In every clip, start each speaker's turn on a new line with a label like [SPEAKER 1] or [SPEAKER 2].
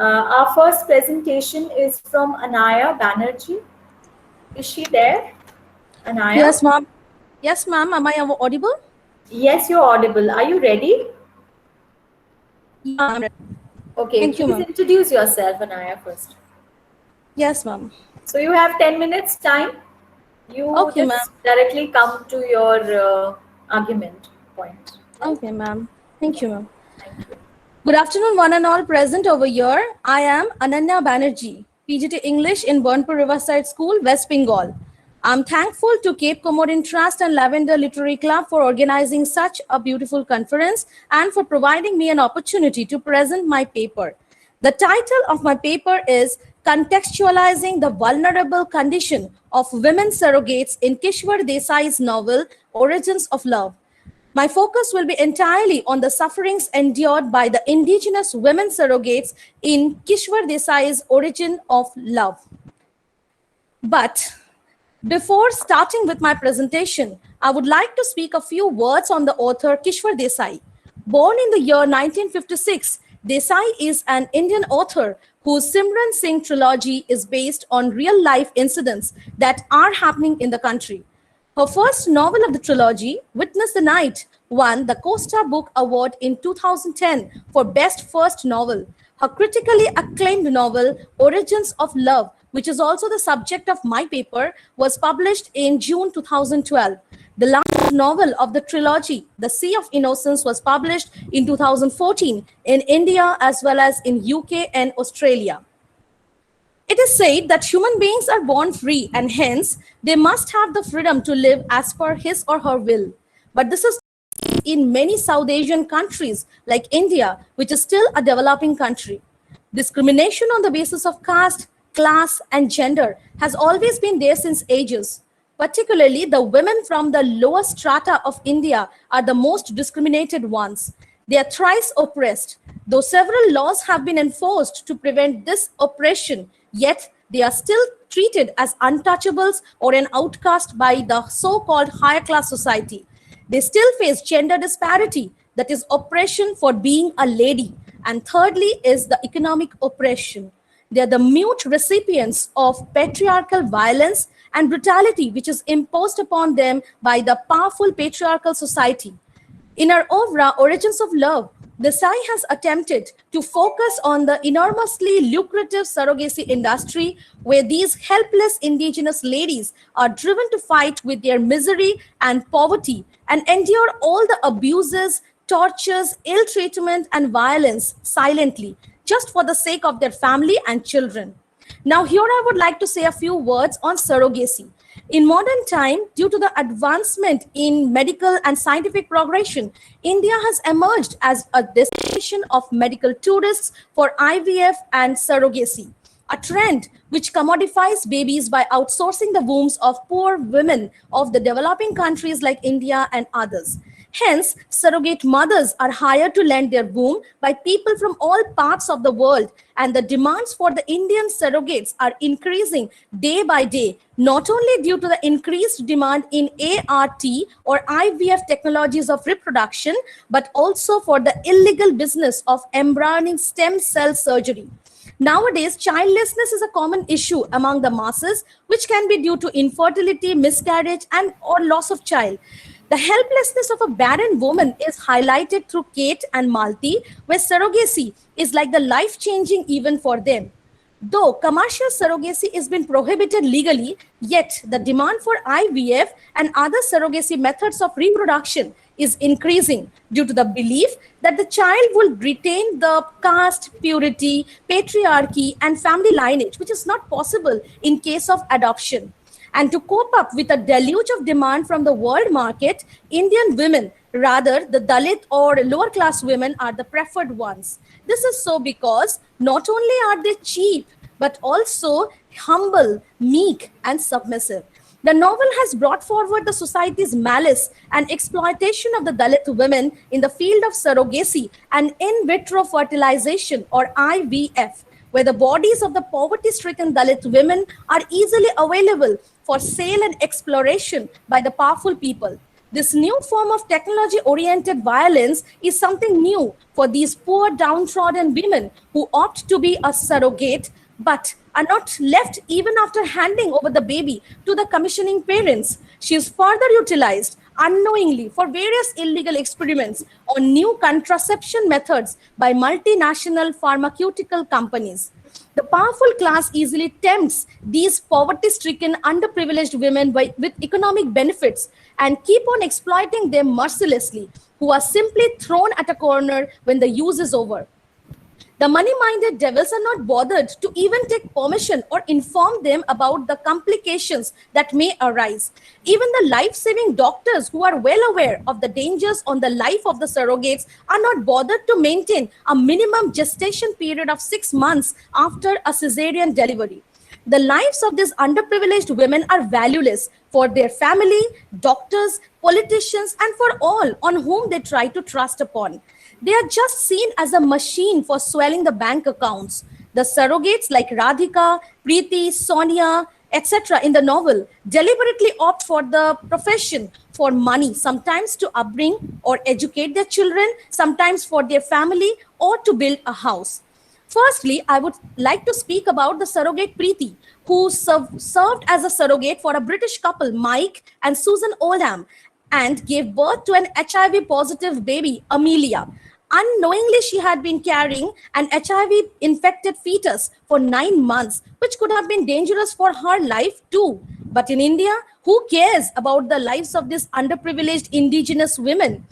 [SPEAKER 1] Our first presentation is from Anaya Banerjee. Is she there? Anaya?
[SPEAKER 2] Yes, ma'am. Yes, ma'am. Am I audible?
[SPEAKER 1] Yes, you're audible. Are you ready?
[SPEAKER 2] Yeah, I'm ready.
[SPEAKER 1] Okay,
[SPEAKER 2] Thank you,
[SPEAKER 1] please
[SPEAKER 2] ma'am.
[SPEAKER 1] introduce yourself, Anaya, first.
[SPEAKER 2] Yes, ma'am.
[SPEAKER 1] So you have 10 minutes time. You
[SPEAKER 2] Okay, ma'am.
[SPEAKER 1] just directly come to your argument point. Right?
[SPEAKER 2] Okay, ma'am. Thank you, ma'am.
[SPEAKER 1] Thank you.
[SPEAKER 2] Good afternoon, one and all present over here. I am Ananya Banerjee, PGT English in Burnpur Riverside School, West Bengal. I'm thankful to Cape Comorin Trust and Lavender Literary Club for organizing such a beautiful conference and for providing me an opportunity to present my paper. The title of my paper is Contextualizing the Vulnerable Condition of Women Surrogates in Kishwar Desai's novel Origins of Love. My focus will be entirely on the sufferings endured by the indigenous women surrogates in Kishwar Desai's Origin of Love. But before starting with my presentation, I would like to speak a few words on the author Kishwar Desai. Born in the year 1956, Desai is an Indian author whose Simran Singh trilogy is based on real-life incidents that are happening in the country. Her first novel of the trilogy, Witness the Night, won the Costa Book Award in 2010 for Best First Novel. Her critically acclaimed novel, Origins of Love, which is also the subject of my paper, was published in June 2012. The last novel of the trilogy, The Sea of Innocence, was published in 2014 in India as well as in UK and Australia. It is said that human beings are born free and hence they must have the freedom to live as per his or her will. But this is in many South Asian countries like India, which is still a developing country. Discrimination on the basis of caste, class, and gender has always been there since ages. Particularly, the women from the lower strata of India are the most discriminated ones. They are thrice oppressed. Though several laws have been enforced to prevent this oppression, yet they are still treated as untouchables or an outcast by the so-called higher class society. They still face gender disparity, that is oppression for being a lady. And thirdly is the economic oppression. They are the mute recipients of patriarchal violence and brutality, which is imposed upon them by the powerful patriarchal society. In her oeuvre, Origins of Love, Desai has attempted to focus on the enormously lucrative surrogacy industry where these helpless indigenous ladies are driven to fight with their misery and poverty and endure all the abuses, tortures, ill treatment, and violence silently, just for the sake of their family and children. Now, here I would like to say a few words on surrogacy. In modern time, due to the advancement in medical and scientific progression, India has emerged as a destination of medical tourists for IVF and surrogacy, a trend which commodifies babies by outsourcing the wombs of poor women of the developing countries like India and others. Hence, surrogate mothers are hired to lend their womb by people from all parts of the world, and the demands for the Indian surrogates are increasing day by day, not only due to the increased demand in ART or IVF technologies of reproduction, but also for the illegal business of embryonic stem cell surgery. Nowadays, childlessness is a common issue among the masses, which can be due to infertility, miscarriage, and or loss of child. The helplessness of a barren woman is highlighted through Kate and Malti, where surrogacy is like the life-changing event for them. Though commercial surrogacy has been prohibited legally, yet the demand for IVF and other surrogacy methods of reproduction is increasing due to the belief that the child will retain the caste, purity, patriarchy, and family lineage, which is not possible in case of adoption. And to cope up with a deluge of demand from the world market, Indian women, rather the Dalit or lower class women, are the preferred ones. This is so because not only are they cheap, but also humble, meek, and submissive. The novel has brought forward the society's malice and exploitation of the Dalit women in the field of surrogacy and in vitro fertilization or IVF, where the bodies of the poverty-stricken Dalit women are easily available for sale and exploration by the powerful people. This new form of technology-oriented violence is something new for these poor downtrodden women who opt to be a surrogate but are not left even after handing over the baby to the commissioning parents. She is further utilized unknowingly for various illegal experiments on new contraception methods by multinational pharmaceutical companies. The powerful class easily tempts these poverty-stricken, underprivileged women with economic benefits and keep on exploiting them mercilessly, who are simply thrown at a corner when the use is over. The money-minded devils are not bothered to even take permission or inform them about the complications that may arise. Even the life-saving doctors who are well aware of the dangers on the life of the surrogates are not bothered to maintain a minimum gestation period of 6 months after a cesarean delivery. The lives of these underprivileged women are valueless for their family, doctors, politicians, and for all on whom they try to trust upon. They are just seen as a machine for swelling the bank accounts. The surrogates like Radhika, Preeti, Sonia, etc. in the novel deliberately opt for the profession for money, sometimes to upbring or educate their children, sometimes for their family or to build a house. Firstly, I would like to speak about the surrogate Preeti, who served as a surrogate for a British couple, Mike and Susan Oldham, and gave birth to an HIV-positive baby, Amelia. Unknowingly, she had been carrying an HIV-infected fetus for 9 months, which could have been dangerous for her life too. But in India, who cares about the lives of these underprivileged indigenous women?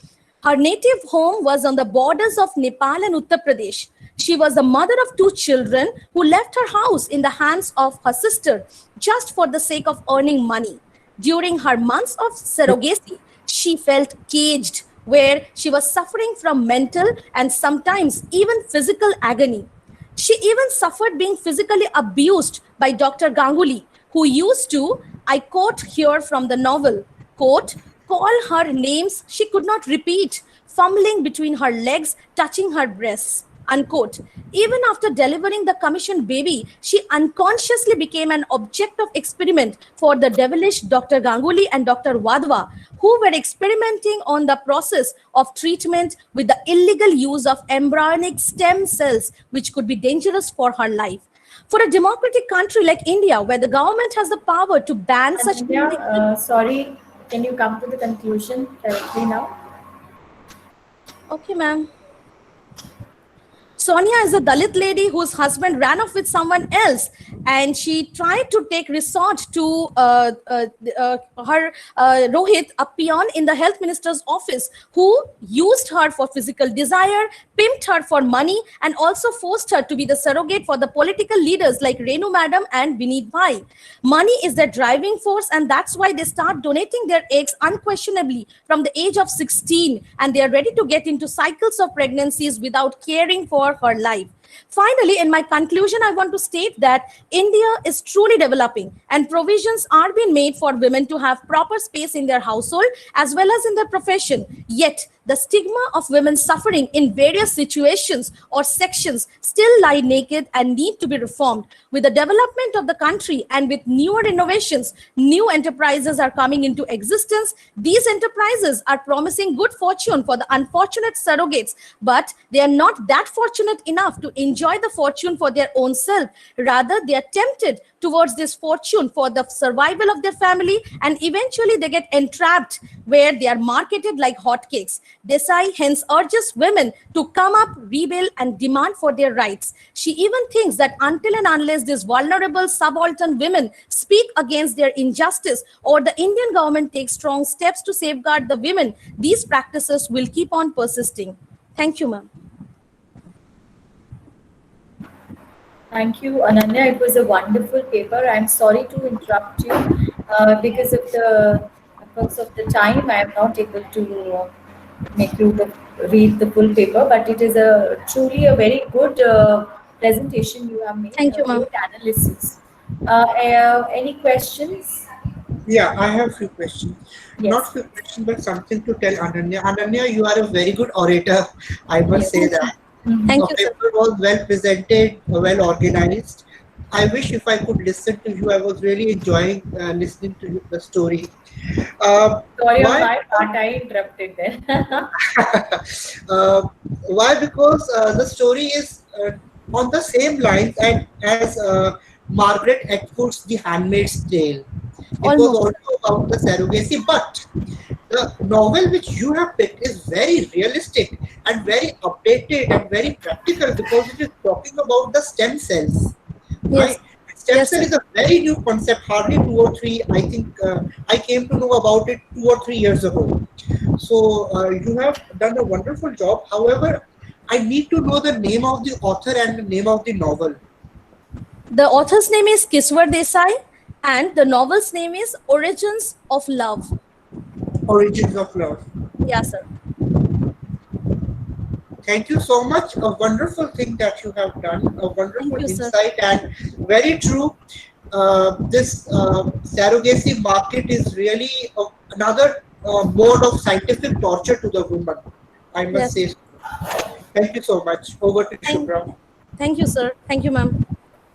[SPEAKER 2] Her native home was on the borders of Nepal and Uttar Pradesh. She was a mother of 2 children who left her house in the hands of her sister just for the sake of earning money. During her months of surrogacy, she felt caged, where she was suffering from mental and sometimes even physical agony. She even suffered being physically abused by Dr. Ganguly, who used to, I quote here from the novel, quote, call her names she could not repeat, fumbling between her legs, touching her breasts, unquote. Even after delivering the commissioned baby, she unconsciously became an object of experiment for the devilish Dr. Ganguly and Dr. Wadhwa, who were experimenting on the process of treatment with the illegal use of embryonic stem cells, which could be dangerous for her life. For a democratic country like India, where the government has the power to ban such...
[SPEAKER 1] Sorry, can you come to the conclusion directly now?
[SPEAKER 2] Okay, ma'am. Sonia is a Dalit lady whose husband ran off with someone else, and she tried to take resort to her Rohit, a peon in the health minister's office, who used her for physical desire, pimped her for money, and also forced her to be the surrogate for the political leaders like Renu Madam and Vineet Bhai. Money is their driving force, and that's why they start donating their eggs unquestionably from the age of 16, and they are ready to get into cycles of pregnancies without caring for her life. Finally, in my conclusion, I want to state that India is truly developing and provisions are being made for women to have proper space in their household as well as in their profession. Yet, the stigma of women suffering in various situations or sections still lie naked and need to be reformed. With the development of the country and with newer innovations, new enterprises are coming into existence. These enterprises are promising good fortune for the unfortunate surrogates, but they are not that fortunate enough to enjoy the fortune for their own self. Rather, they are tempted towards this fortune for the survival of their family, and eventually they get entrapped where they are marketed like hotcakes. Desai hence urges women to come up, rebel, and demand for their rights. She even thinks that until and unless these vulnerable subaltern women speak against their injustice or the Indian government takes strong steps to safeguard the women, these practices will keep on persisting. Thank you, ma'am.
[SPEAKER 1] Thank you, Ananya. It was a wonderful paper. I'm sorry to interrupt you because of the time. I am not able to make you read the full paper, but it is truly a very good presentation you have made.
[SPEAKER 2] Thank you, ma'am.
[SPEAKER 1] Good analysis. Any questions?
[SPEAKER 3] Yeah, I have a few questions.
[SPEAKER 1] Yes.
[SPEAKER 3] Not few questions, but something to tell Ananya. Ananya, you are a very good orator. I must say that.
[SPEAKER 2] Thank
[SPEAKER 3] The
[SPEAKER 2] you, sir.
[SPEAKER 3] paper was well presented, well organized, I wish if I could listen to you. I was really enjoying listening to the story.
[SPEAKER 1] Sorry on
[SPEAKER 3] Why?
[SPEAKER 1] my part, I interrupted there.
[SPEAKER 3] uh, why? Because the story is on the same lines and as Margaret Atwood's The Handmaid's Tale. It was
[SPEAKER 2] Almost.
[SPEAKER 3] also about the surrogacy, but the novel which you have picked is very realistic and very updated and very practical because it is talking about the stem cells,
[SPEAKER 2] Yes.
[SPEAKER 3] right? Stem
[SPEAKER 2] Yes,
[SPEAKER 3] cell
[SPEAKER 2] sir.
[SPEAKER 3] is a very new concept, hardly 2 or 3. I think I came to know about it 2 or 3 years ago. So you have done a wonderful job. However, I need to know the name of the author and the name of the novel.
[SPEAKER 2] The author's name is Kiswar Desai, and the novel's name is Origins of Love.
[SPEAKER 3] Origins of Love.
[SPEAKER 2] Yeah, sir.
[SPEAKER 3] Thank you so much. A wonderful thing that you have done, a
[SPEAKER 2] Thank
[SPEAKER 3] wonderful
[SPEAKER 2] you, sir.
[SPEAKER 3] insight, and very true. This surrogacy market is really another mode of scientific torture to the woman. I must
[SPEAKER 2] Yes.
[SPEAKER 3] say. Thank you so much. Over to
[SPEAKER 2] Thank,
[SPEAKER 3] Shubhra.
[SPEAKER 2] thank you, sir. Thank you, ma'am.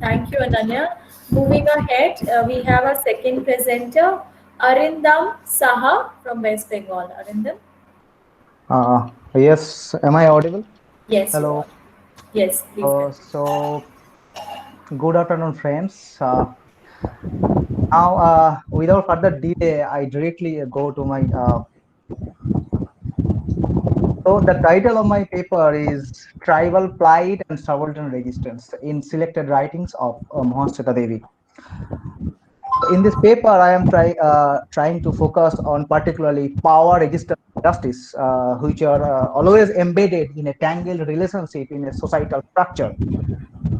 [SPEAKER 1] Thank you, Ananya. Moving ahead, we have our second presenter, Arindam Saha from West Bengal. Arindam?
[SPEAKER 4] Yes, am I audible?
[SPEAKER 1] Yes, you are.
[SPEAKER 4] Hello.
[SPEAKER 1] Yes, please continue.
[SPEAKER 4] So good afternoon, friends. Now, without further delay, I directly go to my. So the title of my paper is "Tribal Plight and Subaltern Resistance in Selected Writings of Mahasweta Devi." In this paper, I am trying to focus on particularly power, resistance, justice, which are always embedded in a tangled relationship in a societal structure.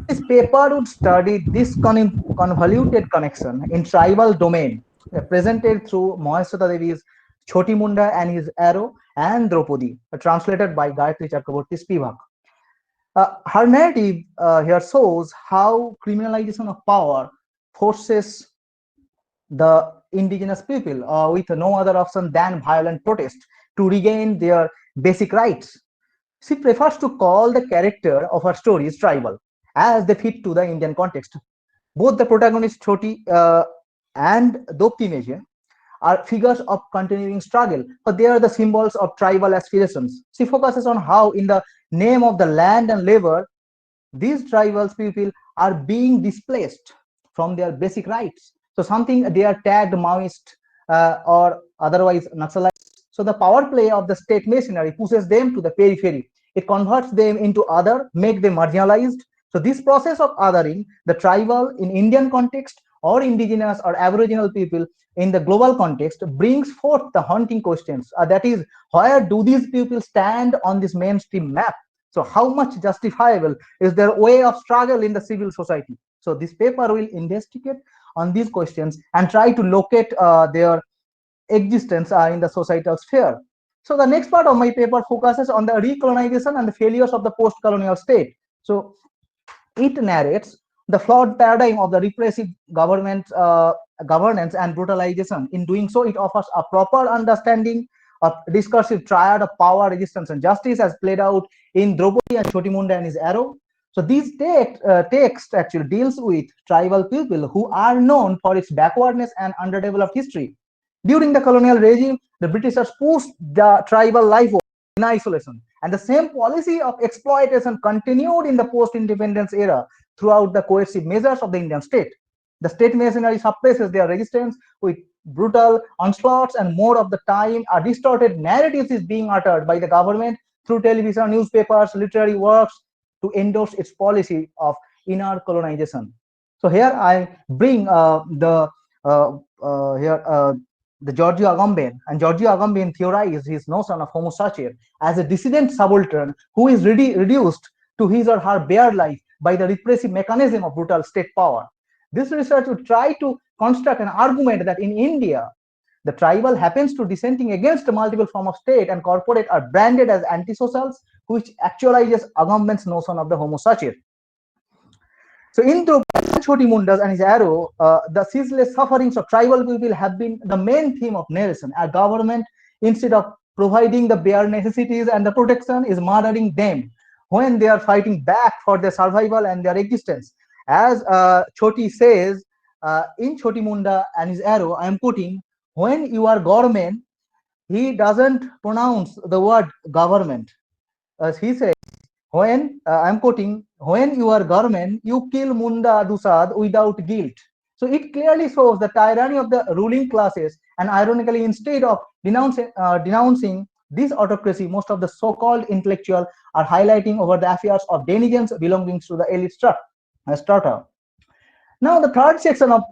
[SPEAKER 4] This paper would study this convoluted connection in tribal domain presented through Mahasweta Devi's Choti Munda and his arrow and Draupadi, translated by Gayatri Chakraborty Spivak. Her narrative here shows how criminalization of power forces the indigenous people with no other option than violent protest to regain their basic rights. She prefers to call the character of her stories tribal, as they fit to the Indian context. Both the protagonist Choti and Dopti Meje are figures of continuing struggle, but they are the symbols of tribal aspirations. She focuses on how, in the name of the land and labor, these tribal people are being displaced from their basic rights. So something they are tagged Maoist or otherwise Naxalite. So the power play of the state machinery pushes them to the periphery. It converts them into other, make them marginalized. So this process of othering the tribal in Indian context or indigenous or aboriginal people in the global context brings forth the haunting questions. That is, where do these people stand on this mainstream map? So how much justifiable is their way of struggle in the civil society? So this paper will investigate on these questions and try to locate their existence in the societal sphere. So the next part of my paper focuses on the recolonization and the failures of the post-colonial state. So it narrates the flawed paradigm of the repressive governance and brutalization. In doing so, it offers a proper understanding of discursive triad of power, resistance, and justice as played out in Draupadi and Chotimunda and his arrow. So these text actually deals with tribal people who are known for its backwardness and underdeveloped history. During the colonial regime, the Britishers pushed the tribal life in isolation, and the same policy of exploitation continued in the post-independence era throughout the coercive measures of the Indian state. The state machinery suppresses their resistance with brutal onslaughts, and more of the time, a distorted narrative is being uttered by the government through television, newspapers, literary works to endorse its policy of inner colonization. So here I bring here the Giorgio Agamben, and Giorgio Agamben theorized his notion of Homo sacer as a dissident subaltern who is reduced to his or her bare life by the repressive mechanism of brutal state power. This research would try to construct an argument that in India, the tribal happens to dissenting against a multiple form of state and corporate are branded as antisocials, which actualizes Agamben's notion of the Homo sacer. So in Choti Mundas and his arrow, the ceaseless sufferings of tribal people have been the main theme of narration. Our government, instead of providing the bare necessities and the protection, is murdering them when they are fighting back for their survival and their existence. As Choti says in Choti Munda and his arrow, I am quoting, when you are government, he doesn't pronounce the word government. As he says, when I'm quoting, when you are government, you kill Munda Dusad without guilt. So it clearly shows the tyranny of the ruling classes, and ironically, instead of denouncing this autocracy, most of the so-called intellectuals are highlighting over the affairs of denizens belonging to the elite strata. Now, the third section of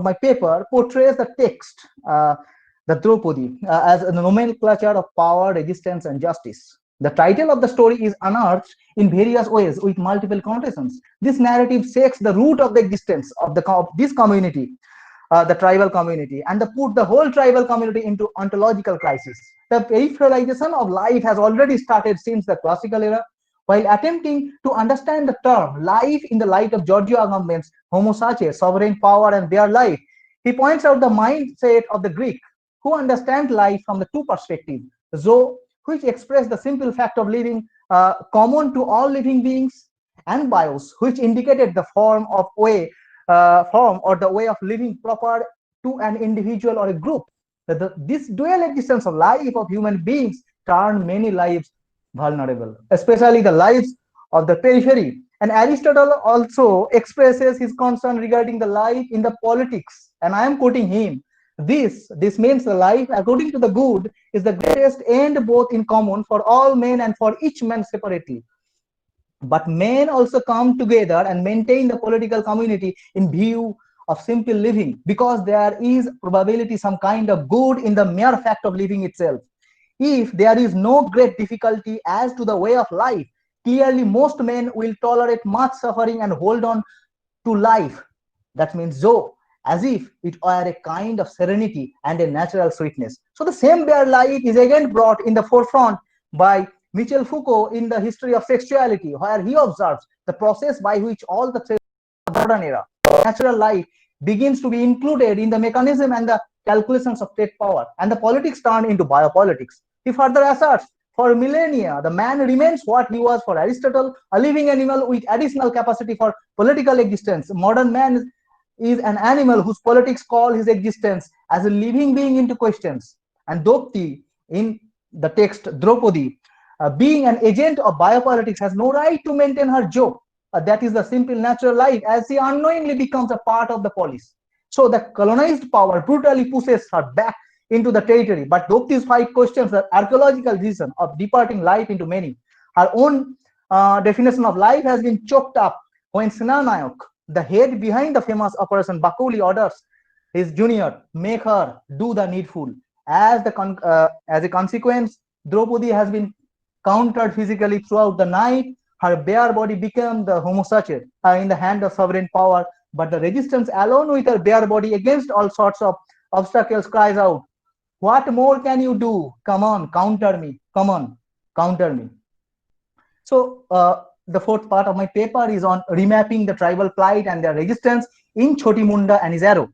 [SPEAKER 4] my paper portrays the text, the Draupadi, as a nomenclature of power, resistance, and justice. The title of the story is unearthed in various ways with multiple connotations. This narrative shakes the root of the existence of this community, the tribal community, and put the whole tribal community into ontological crisis. The peripheralization of life has already started since the classical era. While attempting to understand the term life in the light of Giorgio Agamben's Homo sacer, sovereign power and their life, he points out the mindset of the Greek, who understand life from the two perspectives: zo, which express the simple fact of living common to all living beings, and bios, which indicated the form or the way of living proper to an individual or a group. This dual existence of life of human beings turned many lives vulnerable, especially the lives of the periphery. And Aristotle also expresses his concern regarding the life in the politics. And I am quoting him. This means the life according to the good is the greatest end both in common for all men and for each man separately. But men also come together and maintain the political community in view of simple living, because there is probability some kind of good in the mere fact of living itself. If there is no great difficulty as to the way of life, clearly most men will tolerate much suffering and hold on to life. That means zo, as if it were a kind of serenity and a natural sweetness. So the same bare life is again brought in the forefront by Michel Foucault in The History of Sexuality, where he observes the process by which all the modern era natural life begins to be included in the mechanism and the calculations of state power, and the politics turn into biopolitics. He further asserts, for millennia, the man remains what he was for Aristotle, a living animal with additional capacity for political existence. Modern man is an animal whose politics call his existence as a living being into questions. And Dopti, in the text Draupadi, being an agent of biopolitics, has no right to maintain her joke. That is the simple natural life, as she unknowingly becomes a part of the polis. So the colonized power brutally pushes her back into the territory. But Dopti's five questions the archaeological reason of departing life into many. Her own definition of life has been choked up when Senanayok, the head behind the famous Operation Bakuli, orders his junior make her do the needful. As a consequence, Draupadi has been countered physically throughout the night. Her bare body became the Homo sacer in the hand of sovereign power. But the resistance alone with her bare body against all sorts of obstacles cries out, what more can you do? Come on, counter me. Come on, counter me. So the fourth part of my paper is on remapping the tribal plight and their resistance in Choti Munda and his arrow.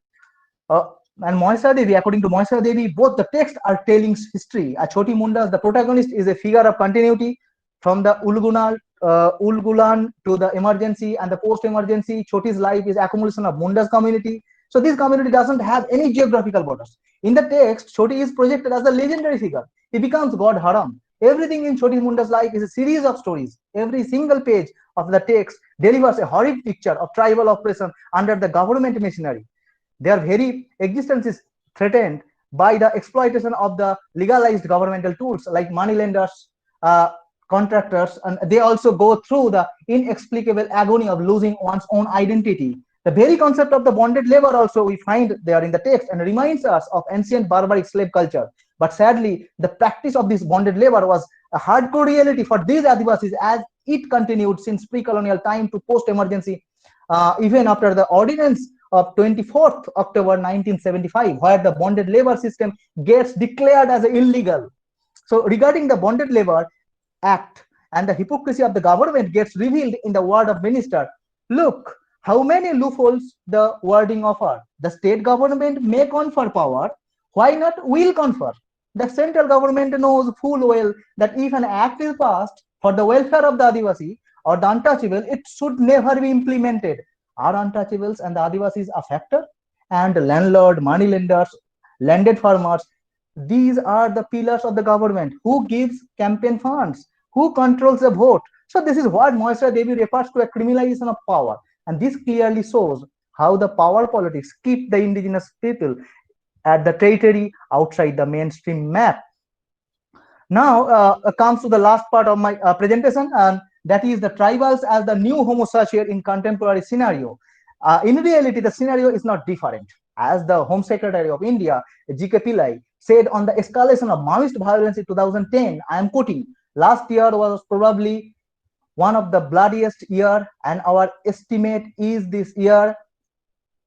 [SPEAKER 4] And Moisa Devi, according to Moisa Devi, both the texts are telling history. Choti Munda, the protagonist, is a figure of continuity from the Ulgulan to the emergency and the post-emergency. Choti's life is accumulation of Munda's community. So this community doesn't have any geographical borders. In the text, Choti is projected as a legendary figure. He becomes God Haram. Everything in Choti Munda's life is a series of stories. Every single page of the text delivers a horrid picture of tribal oppression under the government machinery. Their very existence is threatened by the exploitation of the legalized governmental tools like moneylenders, contractors, and they also go through the inexplicable agony of losing one's own identity. The very concept of the bonded labor also we find there in the text and reminds us of ancient barbaric slave culture. But sadly, the practice of this bonded labor was a hardcore reality for these Adivasis as it continued since pre-colonial time to post-emergency, even after the ordinance of 24th October 1975, where the bonded labor system gets declared as illegal. So regarding the bonded labor act and the hypocrisy of the government gets revealed in the word of minister. Look how many loopholes the wording offer. The state government may confer power, why not will confer? The central government knows full well that if an act is passed for the welfare of the Adivasi or the untouchable, it should never be implemented. Are untouchables and the Adivasis a factor? And landlord, money lenders, landed farmers, these are the pillars of the government. Who gives campaign funds? Who controls the vote? So this is what Moisra Devi refers to a criminalization of power. And this clearly shows how the power politics keep the indigenous people at the territory outside the mainstream map. Now comes to the last part of my presentation, and that is the tribals as the new homo sapien in contemporary scenario. In reality, the scenario is not different. As the Home Secretary of India, G.K. Pillai, said on the escalation of Maoist violence in 2010, I am quoting, last year was probably one of the bloodiest year, and our estimate is this year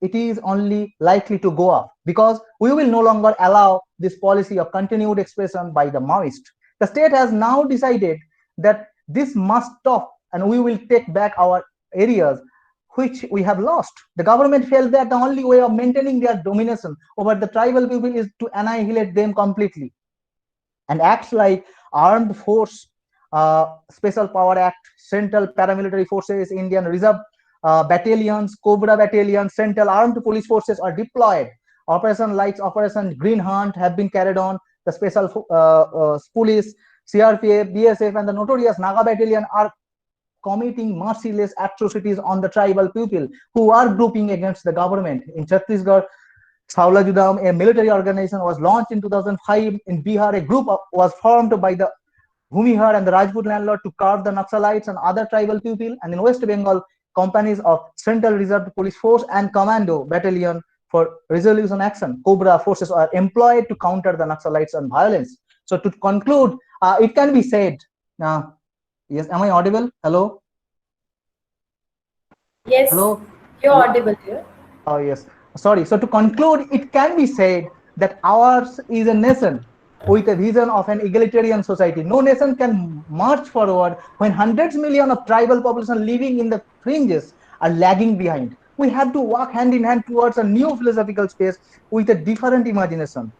[SPEAKER 4] it is only likely to go up because we will no longer allow this policy of continued expression by the Maoist. The state has now decided that this must stop and we will take back our areas which we have lost. The government felt that the only way of maintaining their domination over the tribal people is to annihilate them completely. And acts like Armed Force, Special Power Act, Central Paramilitary Forces, Indian Reserve battalions, Cobra battalions, Central Armed Police Forces are deployed. Operation like Operation Green Hunt have been carried on. The Special Police, CRPF, BSF, and the notorious Naga battalion are committing merciless atrocities on the tribal people who are grouping against the government. In Chhattisgarh, Saula Judam, a military organization, was launched in 2005. In Bihar, a group was formed by the Bhumihar and the Rajput landlord to curb the Naxalites and other tribal people. And in West Bengal, companies of Central Reserve Police Force and Commando Battalion for Resolution Action, Cobra forces, are employed to counter the Naxalites and violence. So to conclude, it can be said, yes, am I audible? Hello?
[SPEAKER 1] Yes,
[SPEAKER 4] Hello?
[SPEAKER 1] you're audible here.
[SPEAKER 4] Oh, yes. Sorry. So to conclude, it can be said that ours is a nation with a vision of an egalitarian society. No nation can march forward when hundreds of millions of tribal population living in the fringes are lagging behind. We have to walk hand in hand towards a new philosophical space with a different imagination.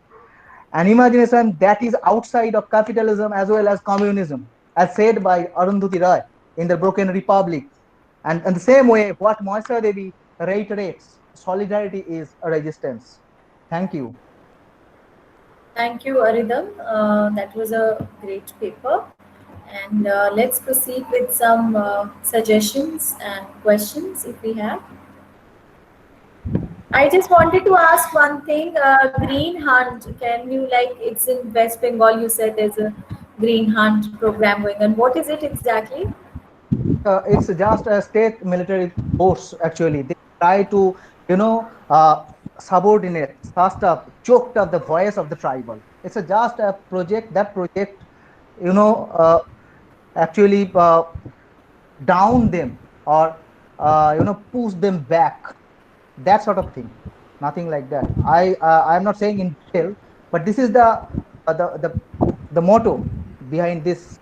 [SPEAKER 4] An imagination that is outside of capitalism as well as communism, as said by Arundhati Roy in The Broken Republic. And in the same way, what Moisra Devi reiterates, solidarity is a resistance. Thank you.
[SPEAKER 1] Thank you, Aridam. That was a great paper. And let's proceed with some suggestions and questions if we have. I just wanted to ask one thing. Green Hunt, can you, like, it's in West Bengal, you said there's a Green Hunt program going on. What is it exactly?
[SPEAKER 4] It's just a state military force, actually. They try to, subordinate, fast up, choked up the voice of the tribal. It's just a project, that project, actually down them or, push them back. That sort of thing. Nothing like that. I'm not saying in detail, but this is the motto behind this.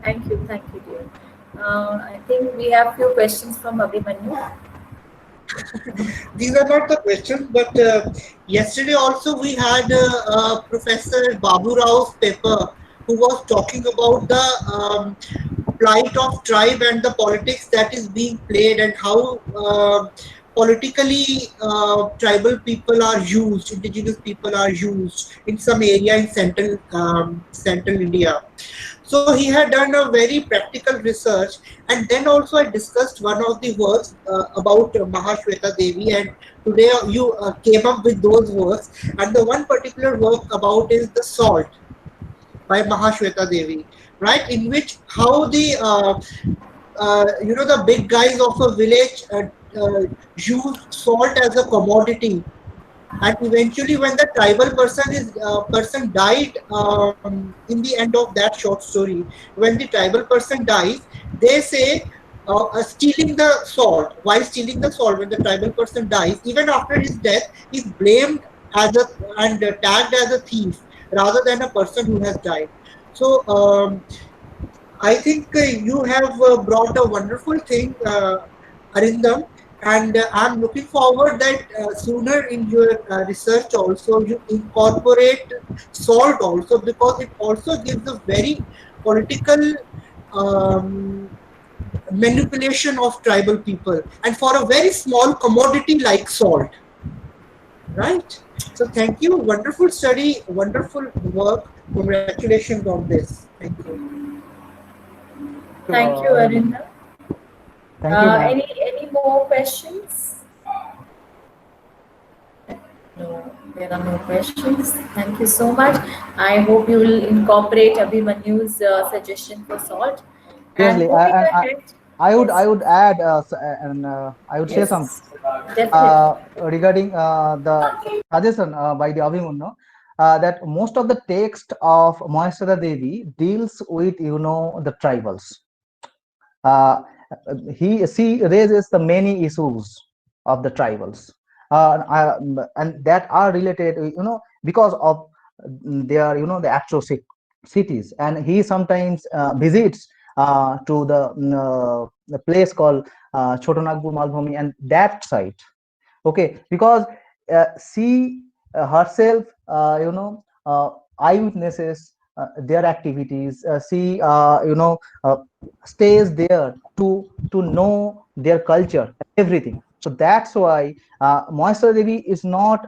[SPEAKER 1] Thank you, dear. I think we have few questions from Abhimanyu.
[SPEAKER 3] These are not the questions, but yesterday also we had Professor Babu Rao's paper who was talking about the plight of tribe and the politics that is being played and how politically tribal people are used, indigenous people are used in some area in central India. So he had done a very practical research, and then also I discussed one of the works about Mahashweta Devi, and today you came up with those works, and the one particular work about is the salt by Mahashweta Devi, right? In which how the the big guys of a village use salt as a commodity. And eventually, when the tribal person died, in the end of that short story, when the tribal person dies, they say stealing the salt. While stealing the salt, when the tribal person dies, even after his death, he's blamed as and tagged as a thief rather than a person who has died. So I think you have brought a wonderful thing, Arindam. And I'm looking forward that sooner in your research also you incorporate salt also, because it also gives a very political manipulation of tribal people, and for a very small commodity like salt. Right? So thank you. Wonderful study, wonderful work. Congratulations on this. Thank you.
[SPEAKER 1] Thank you,
[SPEAKER 4] Arun.
[SPEAKER 1] Arinda.
[SPEAKER 4] Thank you, ma'am.
[SPEAKER 1] Any more questions? No, there are no questions. Thank you so much. I hope you will incorporate Abhimanyu's suggestion for salt. And
[SPEAKER 4] Seriously,
[SPEAKER 1] moving ahead,
[SPEAKER 4] I
[SPEAKER 1] yes,
[SPEAKER 4] would add and I would say something
[SPEAKER 1] yes, definitely.
[SPEAKER 4] regarding the suggestion by the Abhimanyu, that most of the text of Maheshwara Devi deals with the tribals. Uh, she raises the many issues of the tribals, and that are related, because of their the atrocities, and he sometimes visits the place called Chotanagpur Malbhumi and that site. Okay, because she herself eyewitnesses their activities. She stays there to know their culture, everything. So that's why Maheshwara Devi is not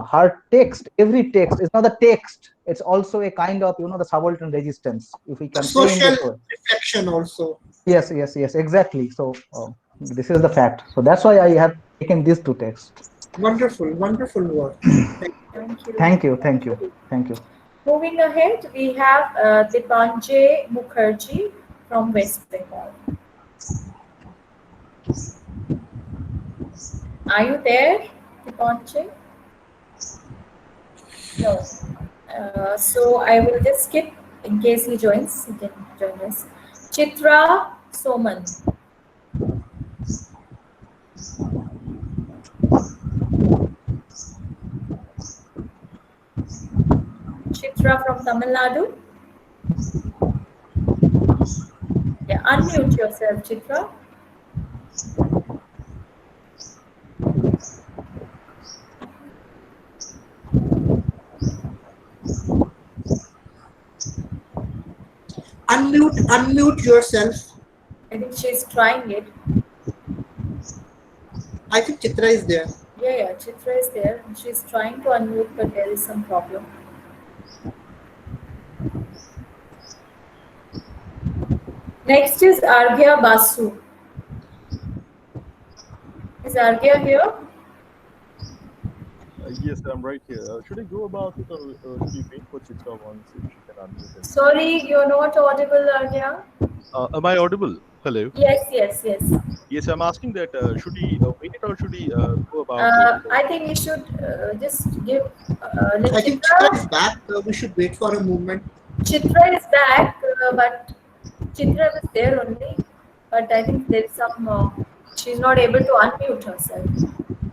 [SPEAKER 4] her text. Every text is not the text. It's also a kind of the subaltern resistance, if we
[SPEAKER 3] A
[SPEAKER 4] can say in
[SPEAKER 3] social
[SPEAKER 4] this way.
[SPEAKER 3] reflection also.
[SPEAKER 4] Yes, exactly. So this is the fact. So that's why I have taken these two texts.
[SPEAKER 3] Wonderful, wonderful work. Thank
[SPEAKER 1] Thank you.
[SPEAKER 4] Thank you.
[SPEAKER 1] Moving ahead, we have Dipanjay Mukherjee from West Bengal. Are you there, Dipanjay? No. So I will just skip in case he joins. He can join us. Chitra Soman. Chitra from Tamil Nadu. Yeah, unmute yourself, Chitra.
[SPEAKER 3] unmute yourself.
[SPEAKER 1] I think she's trying it.
[SPEAKER 3] I think Chitra is there.
[SPEAKER 1] Yeah, Chitra is there. She's trying to unmute, but there is some problem. Next is Arghya Basu. Is Arghya here?
[SPEAKER 5] Yes, I'm right here. Should I go about it, or should we wait for Chitra once if she can unmute herself?
[SPEAKER 1] Sorry, you're not audible, Arghya.
[SPEAKER 5] Am I audible? Hello.
[SPEAKER 1] Yes.
[SPEAKER 5] Yes, I'm asking that should he wait or should he go about it?
[SPEAKER 1] I think we should just give. Let
[SPEAKER 3] I think Chitra is
[SPEAKER 1] Chitra.
[SPEAKER 3] back. We should wait for a moment.
[SPEAKER 1] Chitra is back, but Chitra was there only. But I think there's some. She's not able to unmute herself.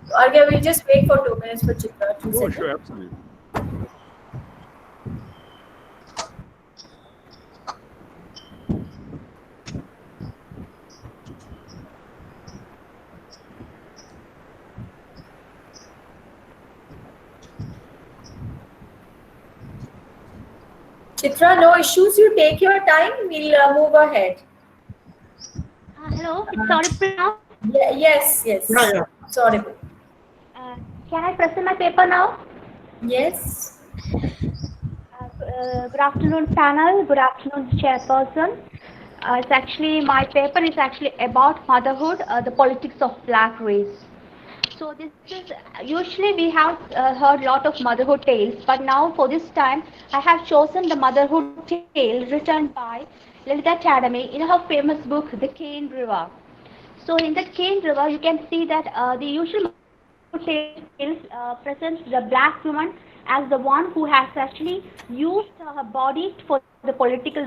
[SPEAKER 1] So, Arghya, we'll just wait for 2 minutes for Chitra. 2
[SPEAKER 5] Oh,
[SPEAKER 1] seconds.
[SPEAKER 5] sure, absolutely.
[SPEAKER 1] Chitra, no issues. You take your time. We'll move ahead.
[SPEAKER 6] Hello, it's audible now.
[SPEAKER 1] Yes.
[SPEAKER 3] Yeah.
[SPEAKER 1] It's audible.
[SPEAKER 6] Can I present my paper now?
[SPEAKER 1] Yes.
[SPEAKER 6] Good afternoon, panel. Good afternoon, chairperson. It's actually, my paper is actually about motherhood, the politics of black race. So this is, usually we have heard a lot of motherhood tales, but now for this time, I have chosen the motherhood tale written by Lalita Tadame in her famous book, The Cane River. So in that Cane River, you can see that the usual tales presents the black woman as the one who has actually used her body for the political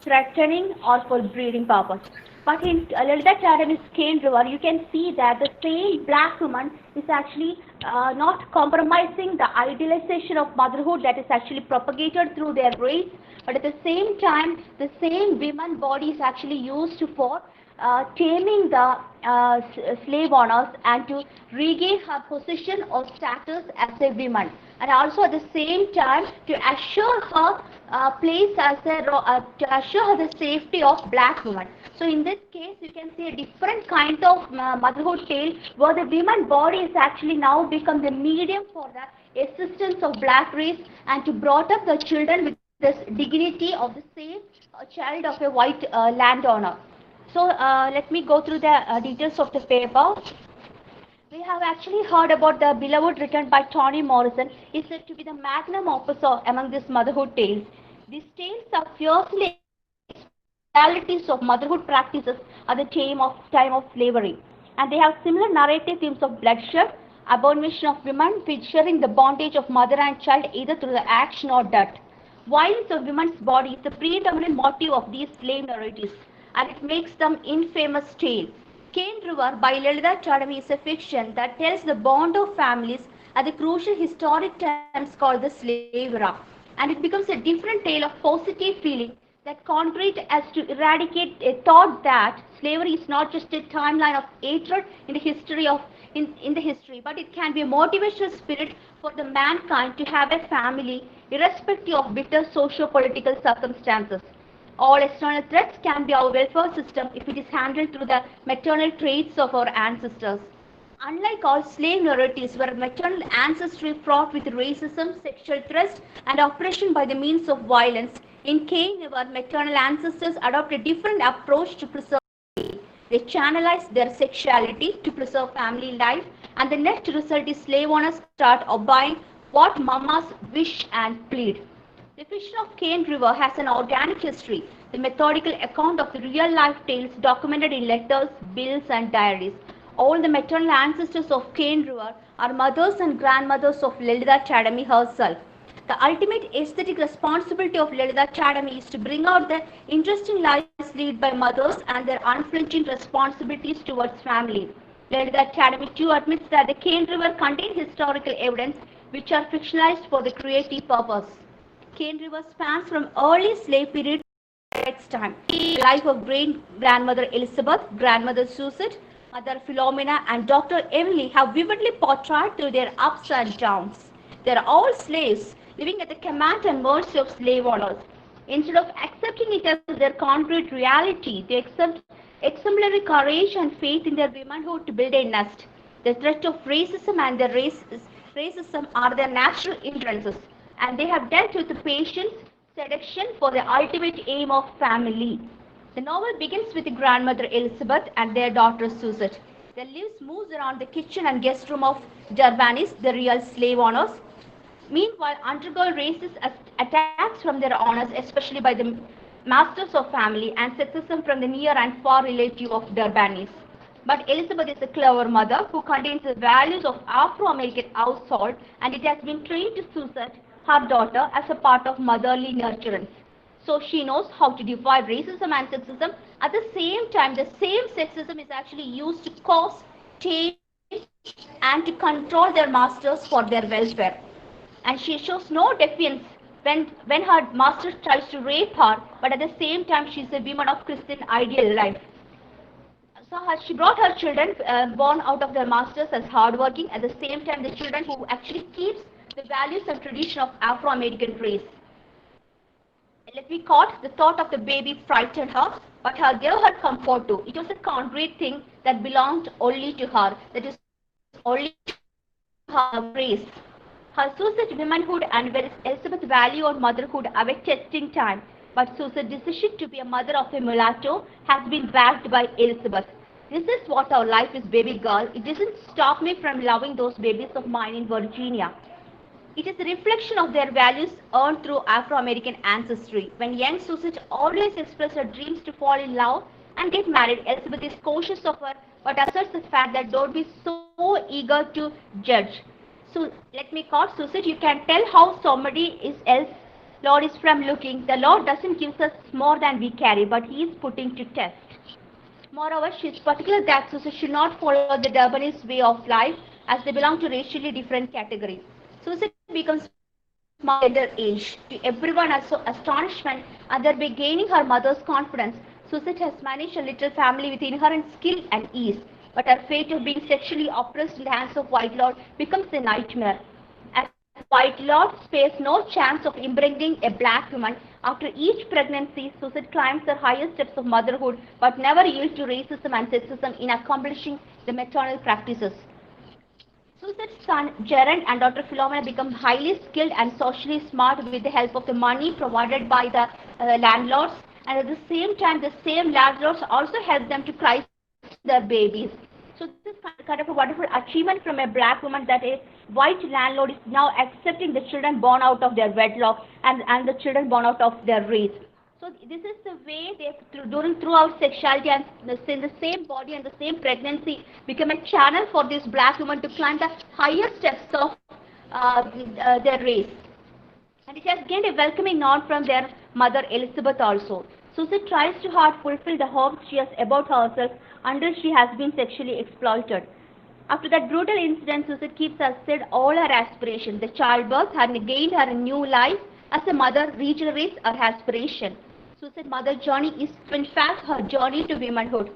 [SPEAKER 6] threatening or for breeding purpose. But in Lalita Tadame's Cane River, you can see that the same black woman is actually not compromising the idealization of motherhood that is actually propagated through their race, but at the same time, the same woman body is actually used for taming the slave owners and to regain her position or status as a woman, and also at the same time to assure her place as to assure her the safety of black women. So in this case, you can see a different kind of motherhood tale where the woman body is actually now become the medium for the assistance of black race and to brought up the children with this dignity of the same child of a white landowner. So let me go through the details of the paper. We have actually heard about the Beloved written by Toni Morrison. Is said to be the magnum opus among these motherhood tales. These tales are fiercely realities of motherhood practices at the time of slavery, and they have similar narrative themes of bloodshed, abomination of women, featuring the bondage of mother and child either through the action or death. Violence of women's body is the predominant motive of these slave narratives, and it makes them infamous tale. Cane River by Lalitha Chadami is a fiction that tells the bond of families at the crucial historic times called the slave era, and it becomes a different tale of positive feeling that concrete as to eradicate a thought that slavery is not just a timeline of hatred in the history in the history, but it can be a motivational spirit for the mankind to have a family irrespective of bitter socio-political circumstances. All external threats can be our welfare system if it is handled through the maternal traits of our ancestors. Unlike all slave narratives where maternal ancestry fraught with racism, sexual thrust, and oppression by the means of violence, in Cain, our maternal ancestors adopt a different approach to preserve. They channelize their sexuality to preserve family life, and the net result is slave owners start obeying what mamas wish and plead. The fiction of Cane River has an organic history, the methodical account of the real-life tales documented in letters, bills, and diaries. All the maternal ancestors of Cane River are mothers and grandmothers of Lalitha Chadami herself. The ultimate aesthetic responsibility of Lalitha Chadami is to bring out the interesting lives led by mothers and their unflinching responsibilities towards family. Lalitha Chadami too admits that the Cane River contains historical evidence which are fictionalized for the creative purpose. Cane River spans from early slave period to its time. The life of great-grandmother Elizabeth, grandmother Suzette, mother Philomena, and Dr. Emily have vividly portrayed through their ups and downs. They are all slaves, living at the command and mercy of slave owners. Instead of accepting it as their concrete reality, they accept exemplary courage and faith in their womanhood to build a nest. The threat of racism and their racism are their natural hindrances, and they have dealt with the patience, seduction for the ultimate aim of family. The novel begins with the grandmother Elizabeth and their daughter Suzette. Their lives moves around the kitchen and guest room of Durbanis, the real slave owners. Meanwhile, undergo racist attacks from their owners, especially by the masters of family, and sexism from the near and far relative of Durbanis. But Elizabeth is a clever mother who contains the values of Afro-American household, and it has been trained to Suzette, her daughter, as a part of motherly nurturance. So she knows how to defy racism and sexism. At the same time, the same sexism is actually used to cause change and to control their masters for their welfare. And she shows no defiance when her master tries to rape her, but at the same time she is a woman of Christian ideal life. So she brought her children born out of their masters as hardworking, at the same time the children who actually keeps the values and tradition of Afro-American race. Let me quote, the thought of the baby frightened her, but her gave her comfort too. It was a concrete thing that belonged only to her, that is only her race. Her Suzette womanhood and Elizabeth's value on motherhood await testing time, but Suzette's decision to be a mother of a mulatto has been backed by Elizabeth. This is what our life is, baby girl. It doesn't stop me from loving those babies of mine in Virginia. It is a reflection of their values earned through Afro-American ancestry. When young Suzette always expressed her dreams to fall in love and get married, Elizabeth is cautious of her, but asserts the fact that don't be so eager to judge. So let me quote Suzette, you can tell how somebody is else Lord is from looking. The Lord doesn't give us more than we carry, but He is putting to test. Moreover, she is particular that Suzette should not follow the Durbanese way of life, as they belong to racially different categories. Suzette becomes tender age. To everyone's astonishment, at their beginning her mother's confidence, Susette has managed a little family with inherent skill and ease, but her fate of being sexually oppressed in the hands of White Lord becomes a nightmare. As White Lord spares no chance of impregnating a black woman, after each pregnancy, Susette climbs the highest steps of motherhood, but never yields to racism and sexism in accomplishing the maternal practices. Susette's son Gerard and daughter Philomena become highly skilled and socially smart with the help of the money provided by the landlords, and at the same time the same landlords also help them to christen their babies. So this is kind of a wonderful achievement from a black woman, that a white landlord is now accepting the children born out of their wedlock and the children born out of their race. So this is the way they, throughout sexuality and in the same body and the same pregnancy, become a channel for this black woman to climb the higher steps of their race. And it has gained a welcoming nod from their mother Elizabeth also. Susette tries to hard fulfill the hopes she has about herself until she has been sexually exploited. After that brutal incident, Susette keeps aside all her aspirations. The childbirth had gained her a new life. As a mother, regenerates her aspiration. Susette's mother journey is in fact her journey to womanhood.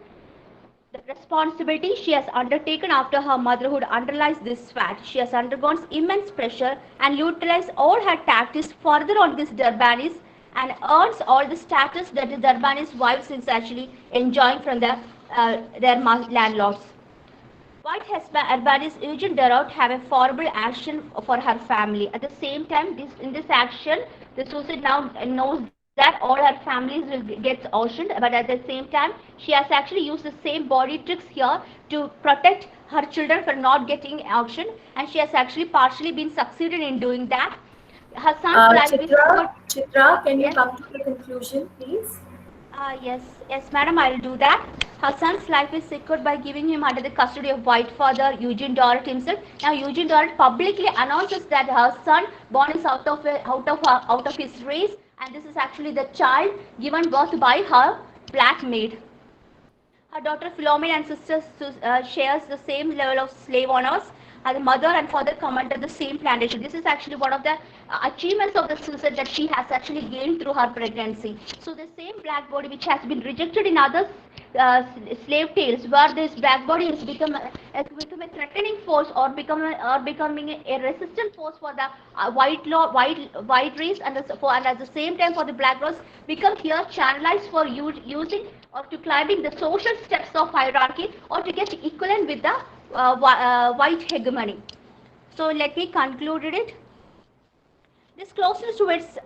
[SPEAKER 6] The responsibility she has undertaken after her motherhood underlies this fact. She has undergone immense pressure and utilized all her tactics further on this Durbanis and earns all the status that the Durbanis wives is actually enjoying from their landlords. White Urbanis Eugene Darrout have a horrible action for her family. At the same time, in this action, the Susette now knows that all her families will get auctioned, but at the same time, she has actually used the same body tricks here to protect her children from not getting auctioned, and she has actually partially been succeeded in doing that. Her son's life is
[SPEAKER 1] Chitra, can you
[SPEAKER 6] yes?
[SPEAKER 1] come to the conclusion, please?
[SPEAKER 6] Yes, madam, I'll do that. Her son's life is secured by giving him under the custody of white father Eugene Darrout himself. Now, Eugene Darrout publicly announces that her son born is out of his race, and this is actually the child given birth by her black maid. Her daughter Philomena and sister shares the same level of slave honors. Her mother and father come under the same plantation. This is actually one of the achievements of the Susette that she has actually gained through her pregnancy. So the same black body which has been rejected in other slave tales, where this black body has become a threatening force or becoming a resistant force for the white race, and at the same time for the black race, become here channelized for using or to climbing the social steps of hierarchy or to get equivalent with the white hegemony. So let me conclude it. This closest to its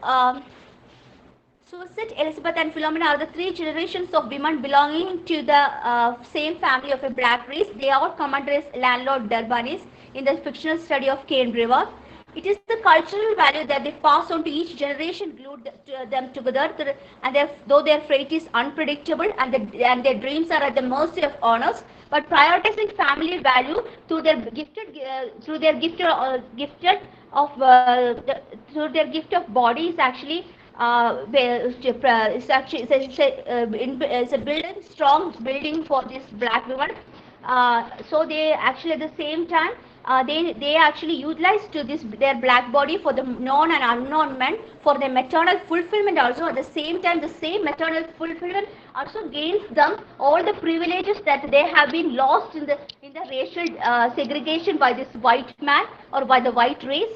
[SPEAKER 6] Susette, Elizabeth, and Philomena are the three generations of women belonging to the same family of a black race. They all come under as landlord Durbanis in the fictional study of Cane River. It is the cultural value that they pass on to each generation, glued them together, and though their fate is unpredictable and their dreams are at the mercy of honors, but prioritizing family value through their gift of body is actually it's a strong building for this black woman. So they actually at the same time they actually utilize to their black body for the known and unknown men for their maternal fulfillment. Also at the same time, the same maternal fulfillment also gains them all the privileges that they have been lost in the racial segregation by this white man or by the white race.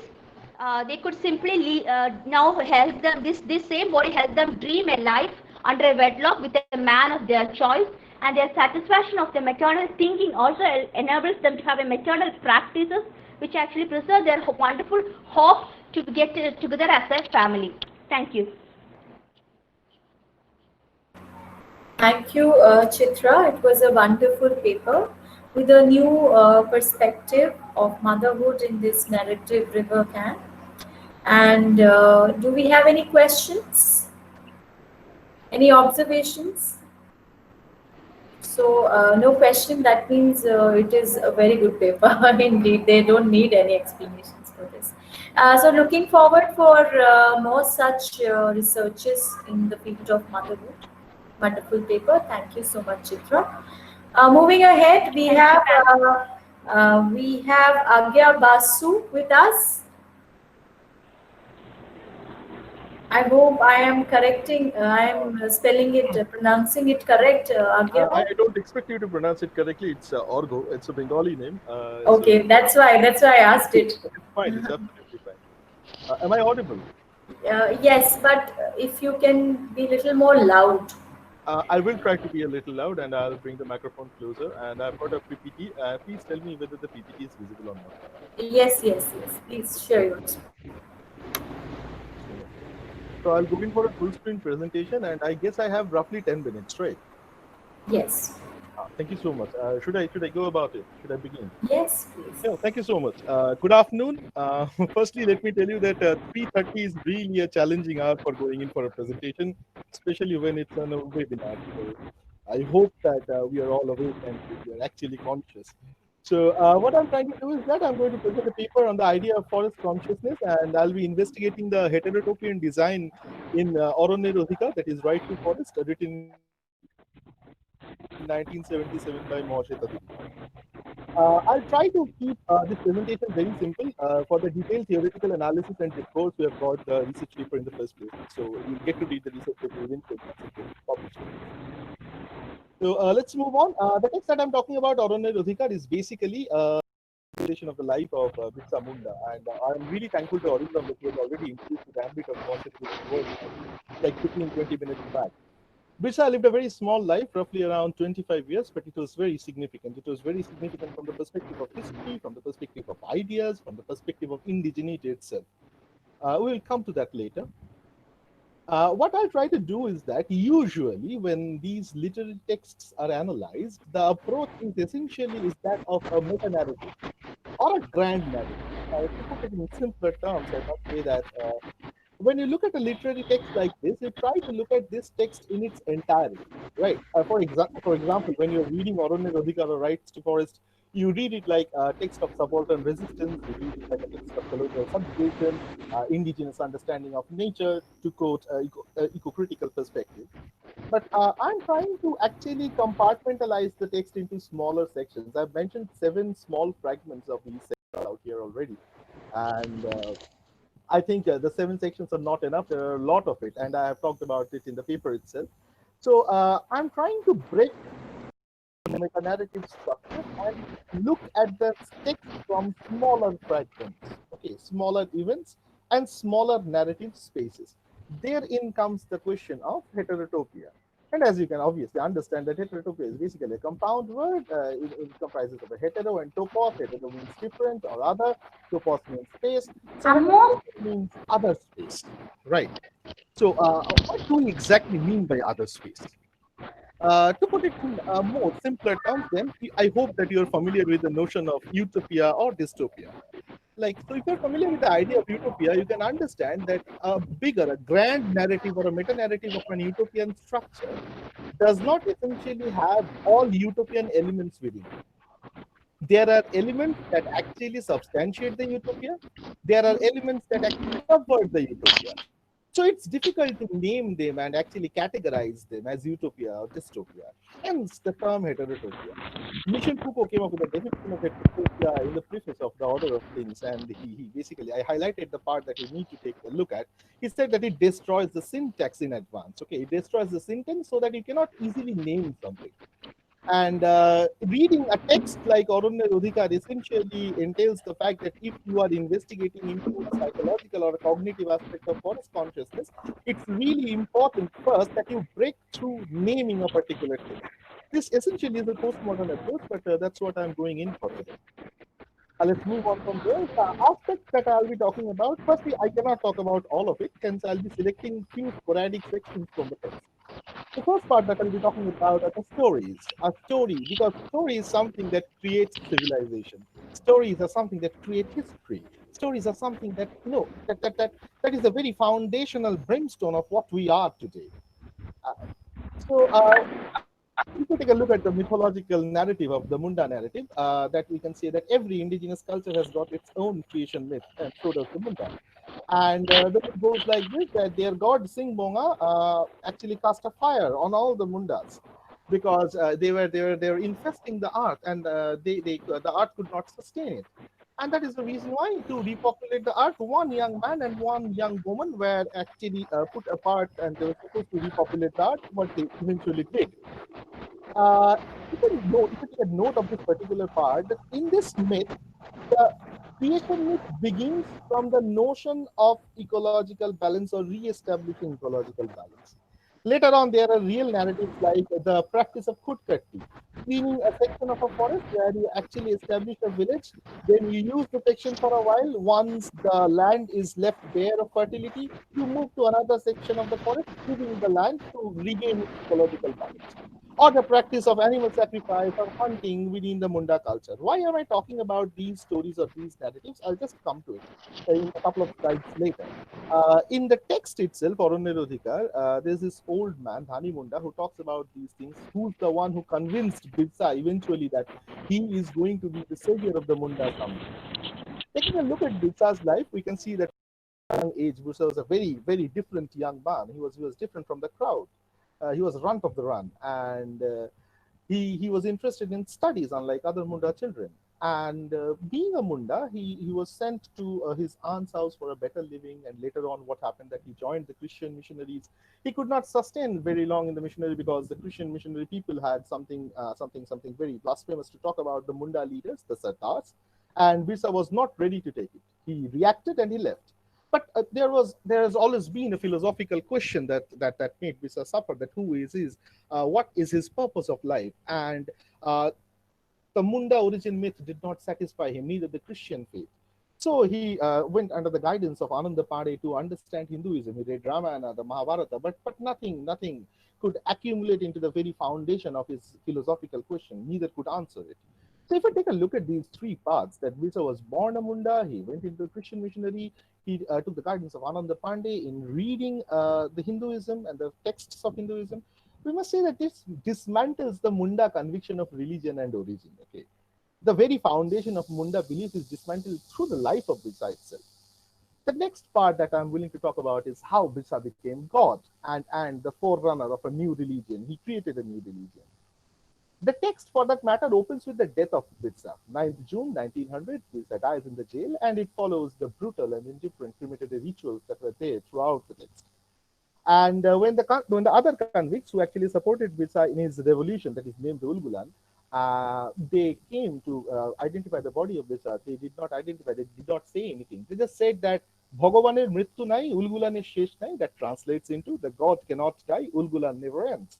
[SPEAKER 6] They could simply now help them, this same body help them dream a life under a wedlock with a man of their choice, and their satisfaction of the maternal thinking also enables them to have a maternal practices which actually preserve their wonderful hope to get together as a family. Thank you.
[SPEAKER 1] Thank you, Chitra. It was a wonderful paper with a new perspective of motherhood in this narrative river camp. And do we have any questions? Any observations? So no question, that means it is a very good paper. Indeed, they don't need any explanations for this. So looking forward for more such researches in the field of motherhood. Wonderful paper. Thank you so much, Chitra. Moving ahead, we have Agya Basu with us. I hope I am correcting, I am spelling it, pronouncing it correct,
[SPEAKER 5] I
[SPEAKER 1] Agyano.
[SPEAKER 5] don't expect you to pronounce it correctly. It's Orgo. It's a Bengali name. So
[SPEAKER 1] Okay, that's why I asked it.
[SPEAKER 5] it's fine. It's absolutely fine. Am I audible?
[SPEAKER 1] Yes, but if you can be little more loud.
[SPEAKER 5] I will try to be a little loud, and I'll bring the microphone closer. And I've got a PPT. Please tell me whether the PPT is visible or not.
[SPEAKER 1] Yes, yes, yes. Please share yours.
[SPEAKER 5] So I'll go in for a full screen presentation, and I guess I have roughly 10 minutes, right?
[SPEAKER 1] Yes.
[SPEAKER 5] Thank you so much. Should I go about it? Should I begin?
[SPEAKER 1] Yes, please.
[SPEAKER 5] No, thank you so much. Good afternoon. Firstly, let me tell you that 3:30 is really a challenging hour for going in for a presentation, especially when it's on a webinar. So I hope that we are all awake and we are actually conscious. So what I'm trying to do is that I'm going to present a paper on the idea of forest consciousness, and I'll be investigating the heterotopian design in Aranya Rodhika, that is Right to Forest, written in 1977 by Mohasheta Devi. I'll try to keep this presentation very simple. For the detailed theoretical analysis and discourse, we have got the research paper in the first place. So you'll get to read the research paper eventually once it gets published. So let's move on. The text that I'm talking about, Aranya Rodhikar, is basically a presentation of the life of Birsa Munda. And I'm really thankful to Arindam that he has already introduced the ambit of Mohasheta work like 15, 20 minutes back. Birsa lived a very small life, roughly around 25 years, but it was very significant. It was very significant from the perspective of history, from the perspective of ideas, from the perspective of indigeneity itself. We will come to that later. What I try to do is that usually when these literary texts are analyzed, the approach is essentially is that of a meta-narrative or a grand narrative. To put it in simpler terms, I must say that when you look at a literary text like this, you try to look at this text in its entirety, right? For example, when you're reading Aranya Rodhikar Rights to Forest, you read it like a text of subaltern resistance, you read it like a text of colonial subjugation, indigenous understanding of nature, to quote eco-critical perspective. But I'm trying to actually compartmentalize the text into smaller sections. I've mentioned 7 small fragments of these sections out here already. And I think the 7 sections are not enough. There are a lot of it, and I have talked about it in the paper itself. So I'm trying to break the meta-narrative structure and look at the text from smaller fragments, okay, smaller events and smaller narrative spaces. Therein comes the question of heterotopia. And as you can obviously understand, that heterotopia is basically a compound word. It comprises of a hetero and topos. Hetero means different or other. Topos means space. So heterotopia means other space, right? So what do we exactly mean by other space? To put it in more simpler terms, then I hope that you're familiar with the notion of utopia or dystopia. Like, so if you're familiar with the idea of utopia, you can understand that a bigger, a grand narrative or a meta narrative of an utopian structure does not essentially have all utopian elements within it. There are elements that actually substantiate the utopia. There are elements that actually subvert the utopia. So it's difficult to name them and actually categorize them as utopia or dystopia. Hence the term heterotopia. Michel Foucault came up with a definition of heterotopia in the preface of The Order of Things, and he basically, I highlighted the part that you need to take a look at. He said that it destroys the syntax in advance. Okay, it destroys the sentence so that you cannot easily name something. And reading a text like Aranya Rodhikar essentially entails the fact that if you are investigating into a psychological or a cognitive aspect of forest consciousness, it's really important first that you break through naming a particular thing. This essentially is a postmodern approach, but that's what I'm going in for today. Let's move on from there. The aspects that I'll be talking about, firstly, I cannot talk about all of it, hence I'll be selecting few sporadic sections from the text. The first part that I'll be talking about are the stories. A story, because story is something that creates civilization. Stories are something that create history. Stories are something that, you know, that is a very foundational brimstone of what we are today. If you take a look at the mythological narrative of the Munda narrative, that we can say that every indigenous culture has got its own creation myth, and so does the Munda. And the myth goes like this: that their god Singbonga actually cast a fire on all the Mundas because they were infesting the earth, and the earth could not sustain it. And that is the reason why, to repopulate the earth, one young man and one young woman were actually put apart, and they were supposed to repopulate the earth, but they eventually did. If you take a note of this particular part, that in this myth, the creation myth begins from the notion of ecological balance or re-establishing ecological balance. Later on, there are real narratives like the practice of Khutkatti, cleaning a section of a forest where you actually establish a village, then you use the section for a while. Once the land is left bare of fertility, you move to another section of the forest, giving the land to regain its ecological balance. Or the practice of animal sacrifice or hunting within the Munda culture. Why am I talking about these stories or these narratives? I'll just come to it in a couple of slides later. In the text itself, Arunnirodhikar, there's this old man, Dhani Munda, who talks about these things, who's the one who convinced Birsa eventually that he is going to be the savior of the Munda someday. Taking a look at Birsa's life, we can see that at a young age, Birsa was a very, very different young man. He was different from the crowd. He was runt of the run, and he was interested in studies, unlike other Munda children. And being a Munda, he was sent to his aunt's house for a better living. And later on, what happened that he joined the Christian missionaries. He could not sustain very long in the missionary because the Christian missionary people had something very blasphemous to talk about the Munda leaders, the Sardars. And Birsa was not ready to take it. He reacted and he left. But there has always been a philosophical question that made Birsa suffer. That who is what is his purpose of life? And the Munda origin myth did not satisfy him, neither the Christian faith. So he went under the guidance of Ananda Pandey to understand Hinduism. He read Ramayana, the Mahabharata, but nothing could accumulate into the very foundation of his philosophical question. Neither could answer it. So if I take a look at these three paths, that Birsa was born a Munda, he went into a Christian missionary, he took the guidance of Ananda Pandey in reading the Hinduism and the texts of Hinduism. We must say that this dismantles the Munda conviction of religion and origin. Okay, the very foundation of Munda belief is dismantled through the life of Birsa itself. The next part that I'm willing to talk about is how Birsa became God and the forerunner of a new religion. He created a new religion. The text, for that matter, opens with the death of Birsa. 9th June 1900, Birsa dies in the jail, and it follows the brutal and indifferent crematory rituals that were there throughout the text. And when the other convicts who actually supported Birsa in his revolution, that is named Ulgulan, they came to identify the body of Birsa. They did not identify, they did not say anything. They just said that Bhagavaner Mrityu Nai, Ulgulan is Shesh Nai, that translates into the God cannot die, Ulgulan never ends.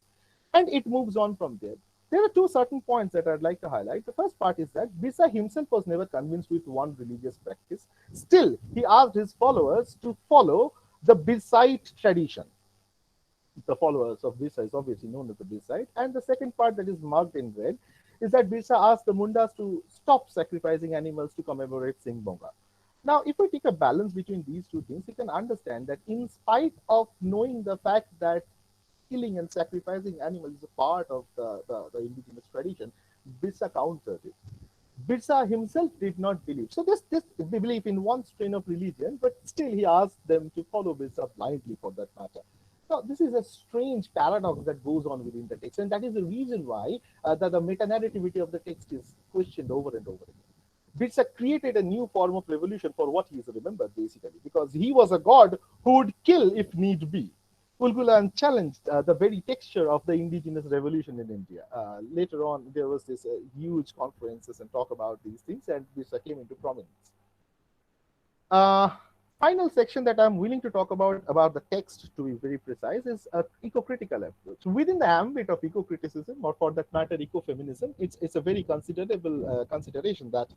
[SPEAKER 5] And it moves on from there. There are two certain points that I'd like to highlight. The first part is that Birsa himself was never convinced with one religious practice. Still, he asked his followers to follow the Birsaite tradition. The followers of Birsa is obviously known as the Birsaite. And the second part that is marked in red is that Birsa asked the Mundas to stop sacrificing animals to commemorate Singbonga. Now, if we take a balance between these two things, we can understand that in spite of knowing the fact that killing and sacrificing animals is a part of the indigenous tradition, Birsa countered it. Birsa himself did not believe. So this they believe in one strain of religion, but still he asked them to follow Birsa blindly for that matter. Now, this is a strange paradox that goes on within the text, and that is the reason why the meta-narrativity of the text is questioned over and over again. Birsa created a new form of revolution for what he is remembered, basically, because he was a god who would kill if need be. Ulgulan challenged the very texture of the indigenous revolution in India. Later on, there was this huge conferences and talk about these things, and Birsa came into prominence. Final section that I'm willing to talk about the text, to be very precise, is an eco-critical approach. Within the ambit of eco-criticism, or for that matter, ecofeminism, it's a very considerable consideration that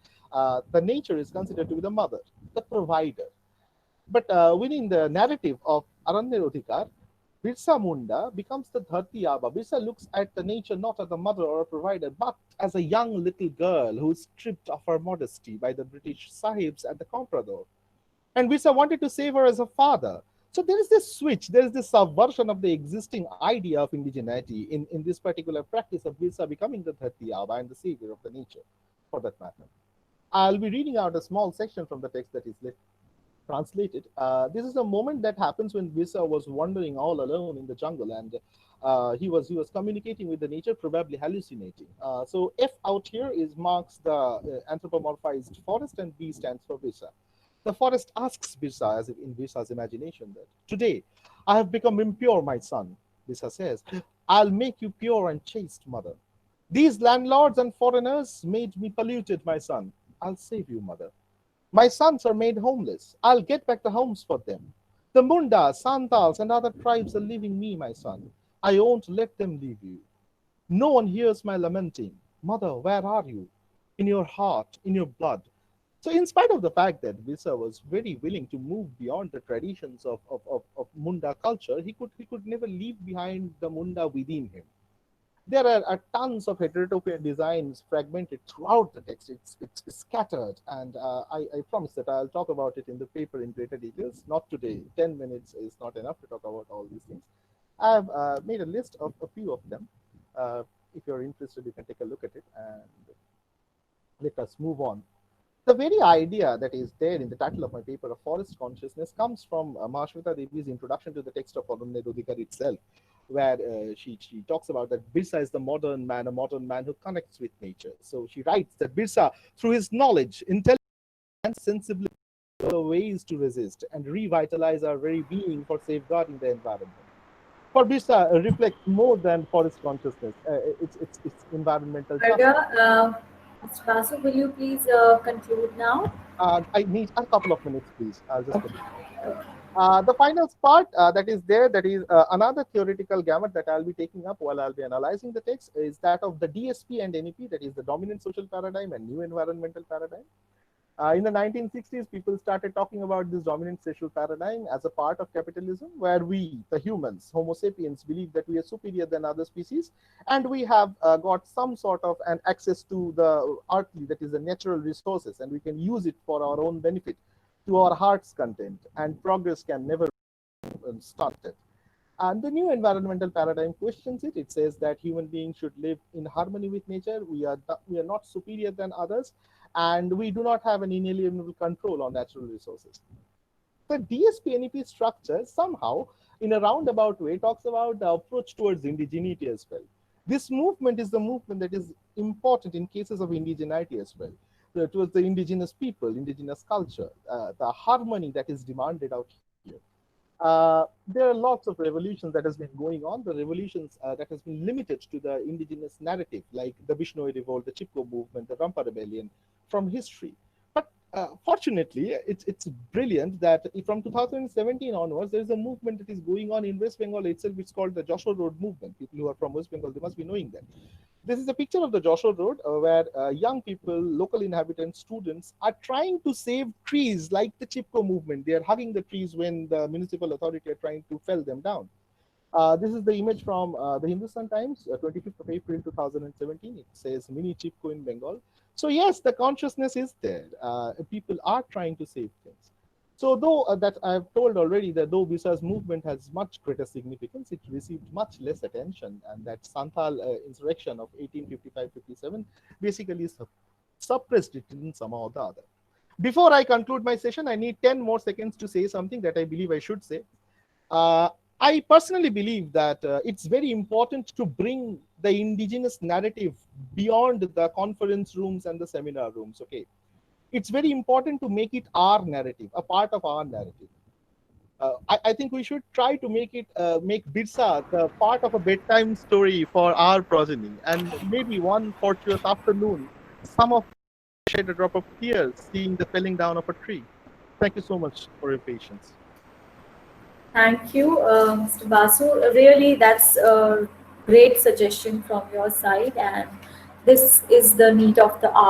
[SPEAKER 5] the nature is considered to be the mother, the provider. But within the narrative of Arunnirodhikar, Birsa Munda becomes the Dharti Aba. Birsa looks at the nature not as a mother or a provider, but as a young little girl who is stripped of her modesty by the British Sahibs at the Comprador. And Birsa wanted to save her as a father. So there is this switch, there is this subversion of the existing idea of indigeneity in this particular practice of Birsa becoming the Dharti Aba and the savior of the nature, for that matter. I'll be reading out a small section from the text that is translated. This is a moment that happens when Birsa was wandering all alone in the jungle, and He was communicating with the nature, probably hallucinating. So F out here is marks the anthropomorphized forest, and B stands for Birsa. The forest asks Birsa, as if in Birsa's imagination, that today I have become impure, my son. Birsa says, I'll make you pure and chaste, mother. These landlords and foreigners made me polluted, my son. I'll save you, mother. My sons are made homeless. I'll get back the homes for them. The Mundas, Santals, and other tribes are leaving me, my son. I won't let them leave you. No one hears my lamenting. Mother, where are you? In your heart, in your blood. So, in spite of the fact that Birsa was very willing to move beyond the traditions of Munda culture, he could never leave behind the Munda within him. There are tons of heterotopian designs fragmented throughout the text. It's scattered, and I promise that I'll talk about it in the paper in greater details. Not today. 10 minutes is not enough to talk about all these things. I've made a list of a few of them. If you're interested, you can take a look at it, and let us move on. The very idea that is there in the title of my paper, of forest consciousness, comes from Mahashweta Devi's introduction to the text of Ananya Dodikar itself, where she talks about that Birsa is the modern man, a modern man who connects with nature. So she writes that Birsa, through his knowledge, intelligence, and sensibility, are ways to resist and revitalize our very being for safeguarding the environment. For Birsa, reflects more than forest consciousness. It's environmental justice.
[SPEAKER 1] Varga, Mr. Basu, will you please conclude now?
[SPEAKER 5] I need a couple of minutes, please. I'll just
[SPEAKER 1] Okay. Okay.
[SPEAKER 5] the final part that is there, that is another theoretical gamut that I'll be taking up while I'll be analyzing the text, is that of the DSP and NEP, that is the dominant social paradigm and new environmental paradigm. In the 1960s, people started talking about this dominant social paradigm as a part of capitalism, where we, the humans, Homo sapiens, believe that we are superior than other species, and we have got some sort of an access to the earthly, that is the natural resources, and we can use it for our own benefit, to our heart's content, and progress can never be started. And the new environmental paradigm questions it. It says that human beings should live in harmony with nature. We are not superior than others, and we do not have an inalienable control on natural resources. The DSP-NEP structure somehow, in a roundabout way, talks about the approach towards indigeneity as well. This movement is the movement that is important in cases of indigeneity as well, towards the indigenous people, indigenous culture, the harmony that is demanded out here. There are lots of revolutions that has been going on. The revolutions that has been limited to the indigenous narrative, like the Bishnoi Revolt, the Chipko movement, the Rampa Rebellion, from history. But fortunately, it's brilliant that from 2017 onwards, there is a movement that is going on in West Bengal itself, which is called the Joshua Road movement. People who are from West Bengal, they must be knowing that. This is a picture of the Joshua Road, where young people, local inhabitants, students are trying to save trees like the Chipko movement. They are hugging the trees when the municipal authority are trying to fell them down. This is the image from the Hindustan Times, 25th of April 2017. It says Mini Chipko in Bengal. So yes, the consciousness is there. People are trying to save things. So though that I've told already that though Birsa's movement has much greater significance, it received much less attention, and that Santhal insurrection of 1855-57 basically suppressed it in somehow or the other. Before I conclude my session, I need 10 more seconds to say something that I believe I should say. I personally believe that it's very important to bring the indigenous narrative beyond the conference rooms and the seminar rooms, okay? It's very important to make it our narrative, a part of our narrative. I think we should try to make Birsa the part of a bedtime story for our progeny, and maybe one fortuitous afternoon, some of us shed a drop of tears seeing the felling down of a tree. Thank you so much for your patience.
[SPEAKER 1] Thank you, Mr. Basu. Really, that's a great suggestion from your side, and this is the need of the hour.